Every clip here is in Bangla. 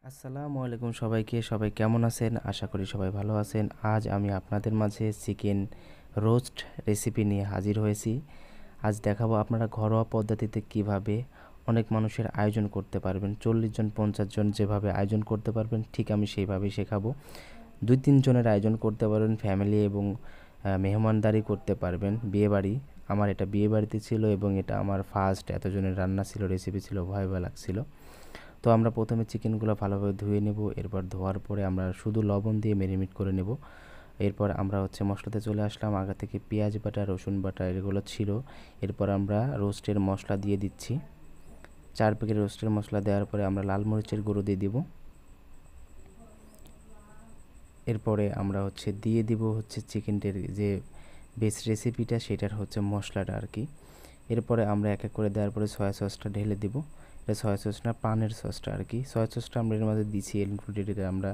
আসসালামু আলাইকুম সবাইকে। সবাই কেমন আছেন? আশা করি সবাই ভালো আছেন। আজ আমি আপনাদের মাঝে চিকেন রোস্ট রেসিপি নিয়ে হাজির হয়েছি। আজ দেখাবো আপনারা ঘরোয়া পদ্ধতিতে কিভাবে অনেক মানুষের আয়োজন করতে পারবেন। 40 জন 50 জন যেভাবে আয়োজন করতে পারবেন ঠিক আমি সেইভাবেই শেখাবো। 2-3 জনের আয়োজন করতে পারবেন, ফ্যামিলি এবং মেহমানদারি করতে পারবেন। বিয়েবাড়ি, আমার এটা বিয়েবাড়িতে ছিল এবং এটা আমার ফার্স্ট এতজনের রান্না ছিল, রেসিপি ছিল, ভয় ভয় লাগছিল। তো আমরা প্রথমে চিকেনগুলো ভালোভাবে ধুয়ে নেব। এরপর ধোয়ার পরে আমরা শুধু লবণ দিয়ে ম্যারিনেট করে নেব। এরপর আমরা মশলাতে চলে আসলাম। আগে থেকে পেঁয়াজ বাটা, রসুন বাটা এগুলো ছিল। এরপর আমরা রোস্টের মশলা দিয়ে দিচ্ছি। 4 প্যাকেট রোস্টের মশলা দেওয়ার পরে আমরা লাল মরিচের গুঁড়ো দিয়ে দিব। এরপরে আমরা দিয়ে দিব চিকেনটার যে বেস রেসিপিটা সেটার মশলাটা আর কি। এরপরে আমরা এক এক করে দেওয়ার পরে সয়া সসটা ঢেলে দিব। এটা সয়া সস না, পানের সসটা আর কি। সয়া সসটা আমরা এর মধ্যে দিছি ইনক্লুডেড আমরা।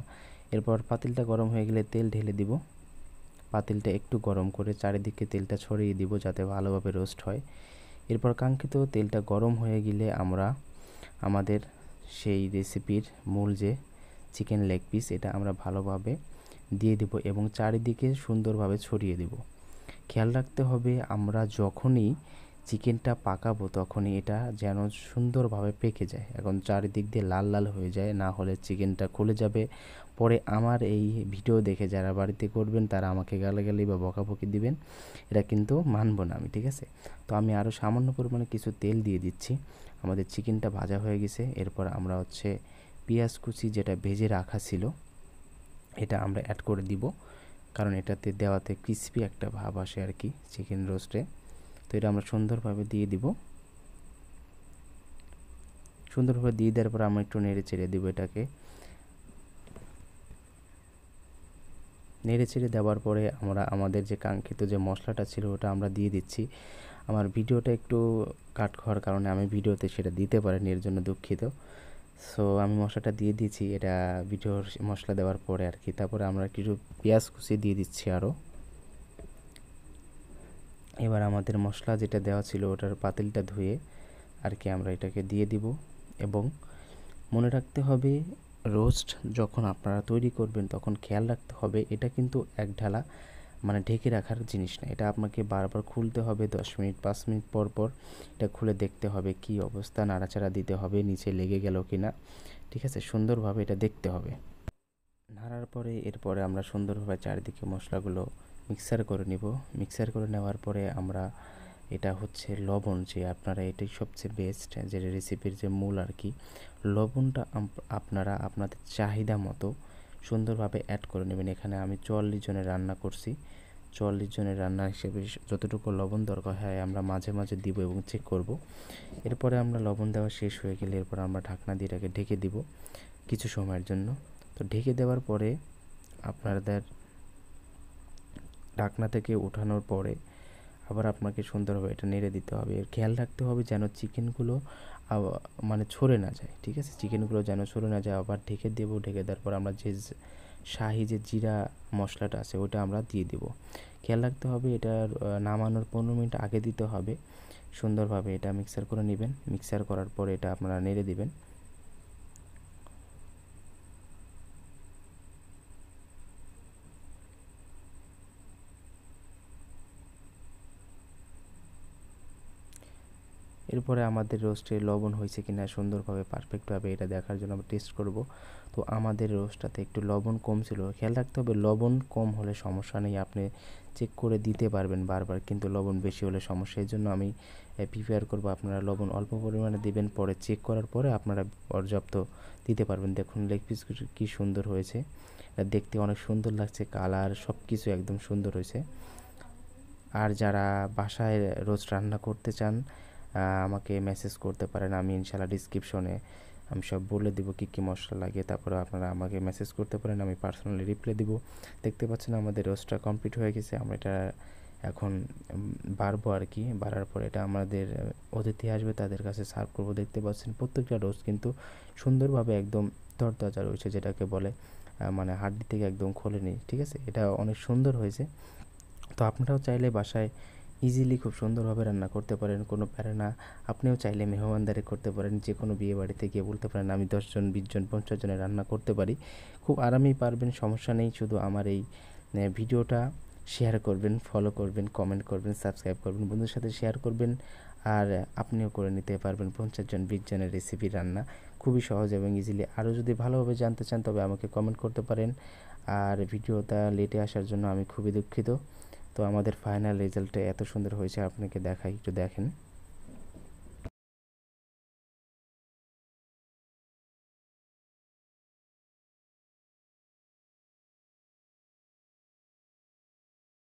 এরপর পাতিলটা গরম হয়ে গেলে তেল ঢেলে দিব। পাতিলটা একটু গরম করে চারিদিকে তেলটা ছড়িয়ে দিব যাতে ভালোভাবে রোস্ট হয়। এরপর কাঙ্ক্ষিত তেলটা গরম হয়ে গেলে আমরা আমাদের সেই রেসিপির মূল যে চিকেন লেগ পিস এটা আমরা ভালোভাবে দিয়ে দেব এবং চারিদিকে সুন্দরভাবে ছড়িয়ে দেব। খেয়াল রাখতে হবে আমরা যখনই চিকেনটা পাকাবো তখনই এটা যেন সুন্দরভাবে পেকে যায়। এখন চারিদিক দিয়ে লাল লাল হয়ে যায়, না হলে চিকেনটা খুলে যাবে। পরে আমার এই ভিডিও দেখে যারা বাড়িতে করবেন তারা আমাকে গালাগালি বা বকাবকি দিবেন, এটা কিন্তু মানবো না আমি, ঠিক আছে? তো আমি আরও সামান্য পরিমাণে কিছু তেল দিয়ে দিচ্ছি। আমাদের চিকেনটা ভাজা হয়ে গেছে। এরপর আমরা পেঁয়াজ কুচি যেটা ভেজে রাখা ছিল এটা আমরা অ্যাড করে দিব, কারণ এটাতে দেওয়াতে ক্রিস্পি একটা ভাব আসে আর কি চিকেন রোস্টে। তো এটা আমরা সুন্দরভাবে দিয়ে দিব। সুন্দরভাবে দিয়ে দেওয়ার পর আমরা একটু নেড়ে চেড়ে দিব। এটাকে নেড়ে চেড়ে দেওয়ার পরে আমরা আমাদের যে কাঙ্ক্ষিত যে মশলাটা ছিল ওটা আমরা দিয়ে দিচ্ছি। আমার ভিডিওটা একটু কাট হওয়ার কারণে আমি ভিডিওতে সেটা দিতে পারিনি, এর জন্য দুঃখিত। সো আমি মশলাটা দিয়ে দিয়েছি এটা ভিডিওর মশলা দেওয়ার পরে আর কি। তারপরে আমরা কিছু পেঁয়াজ কুচি দিয়ে দিচ্ছি আরও। এবার আমাদের মশলা যেটা দেওয়া ছিল ওটার পাতিলটা ধুয়ে আর কি আমরা এটাকে দিয়ে দিব। এবং মনে রাখতে হবে রোস্ট যখন আপনারা তৈরি করবেন তখন খেয়াল রাখতে হবে এটা কিন্তু এক ঢালা মানে ঢেকে রাখার জিনিস না। এটা আপনাকে বারবার খুলতে হবে, 10 মিনিট 5 মিনিট পর পর এটা খুলে দেখতে হবে কি অবস্থা, নাড়াচাড়া দিতে হবে নিচে লেগে গেল কি না, ঠিক আছে? সুন্দরভাবে এটা দেখতে হবে। নাড়ার পরে এরপরে আমরা সুন্দরভাবে চারিদিকে মশলাগুলো মিক্সার করে নিব। মিক্সার করে নেওয়ার পরে আমরা এটা লবণ, যে আপনারা এটাই সবচেয়ে বেস্ট যে রেসিপির যে মূল আর কি। লবণটা আপনারা আপনাদের চাহিদা মতো সুন্দরভাবে অ্যাড করে নেবেন। এখানে আমি 44 জনের রান্না করছি। 44 জনের রান্না হিসেবে যতটুকু লবণ দরকার হয় আমরা মাঝে মাঝে দিব এবং চেক করব। এরপরে আমরা লবণ দেওয়া শেষ হয়ে গেলে এরপর আমরা ঢাকনা দিয়ে এটাকে ঢেকে দিব কিছু সময়ের জন্য। তো ঢেকে দেওয়ার পরে আপনাদের ঢাকনা থেকে ওঠানোর পরে আবার আপনাকে সুন্দরভাবে এটা নেড়ে দিতে হবে। খেয়াল রাখতে হবে যেন চিকেনগুলো মানে ছড়ে না যায়, ঠিক আছে? চিকেনগুলো যেন ছড়ে না যায়। আবার ঢেকে দেবো। ঢেকে দেওয়ার পর আমরা যে শাহি যে জিরা মশলাটা আছে ওটা আমরা দিয়ে দেব। খেয়াল রাখতে হবে এটা নামানোর 15 মিনিট আগে দিতে হবে। সুন্দরভাবে এটা মিক্সার করে নেবেন। মিক্সার করার পরে এটা আপনারা নেড়ে দিবেন। এরপরে আমাদের রোস্টে লবণ হয়েছে কিনা সুন্দরভাবে পারফেক্টভাবে এটা দেখার জন্য আমরা টেস্ট করব। তো আমাদের রোস্টটাতে একটু লবণ কম ছিল। খেয়াল রাখতে হবে লবণ কম হলে সমস্যা নেই, আপনি চেক করে দিতে পারবেন বারবার, কিন্তু লবণ বেশি হলে সমস্যা। এই জন্য আমি প্রিপেয়ার করব আপনারা লবণ অল্প পরিমাণে দিবেন, পরে চেক করার পরে আপনারা পর্যাপ্ত দিতে পারবেন। দেখুন লেগ পিস কি সুন্দর হয়েছে, এটা দেখতে অনেক সুন্দর লাগছে, কালার সব কিছু একদম সুন্দর হয়েছে। আর যারা বাসায় রোজ রান্না করতে চান আমাকে মেসেজ করতে পারেন, আমি ইনশাআল্লাহ ডিসক্রিপশনে আমি সব বলে দিব কী কী মশলা লাগে। তারপরে আপনারা আমাকে মেসেজ করতে পারেন, আমি পার্সোনালি রিপ্লাই দিব। দেখতে পাচ্ছেন আমাদের রোস্টটা কমপ্লিট হয়ে গেছে। আমরা এটা এখন বাড়বো আর কি। বাড়ার পর এটা আমাদের অতিথি আসবে তাদের কাছে সার্ভ করবো। দেখতে পাচ্ছেন প্রত্যেকটা রোস্ট কিন্তু সুন্দরভাবে একদম তরতাজা রয়েছে, যেটাকে বলে মানে হাড্ডি থেকে একদম খোলেনি, ঠিক আছে? এটা অনেক সুন্দর হয়েছে। তো আপনারাও চাইলে বাসায় ইজিলি খুব সুন্দরভাবে রান্না করতে পারেন, কোনো প্যারা না। আপনিও চাইলে মেহমানদারি করতে পারেন, যে কোনো বিয়ে বাড়িতে গিয়ে বলতে পারেন আমি 10 জন 20 জন 50 জনের রান্না করতে পারি। খুব আরামেই পারবেন, সমস্যা নেই। শুধু আমার এই ভিডিওটা শেয়ার করবেন, ফলো করবেন, কমেন্ট করবেন, সাবস্ক্রাইব করবেন, বন্ধুদের সাথে শেয়ার করবেন। আর আপনিও করে নিতে পারবেন 50 জন 20 জনের রেসিপি রান্না, খুবই সহজ এবং ইজিলি। আরও যদি ভালোভাবে জানতে চান তবে আমাকে কমেন্ট করতে পারেন। আর ভিডিওটা লেটে আসার জন্য আমি খুবই দুঃখিত। তো আমাদের ফাইনাল রেজাল্টটা এত সুন্দর হয়েছে, আপনাকে দেখাই, একটু দেখেন।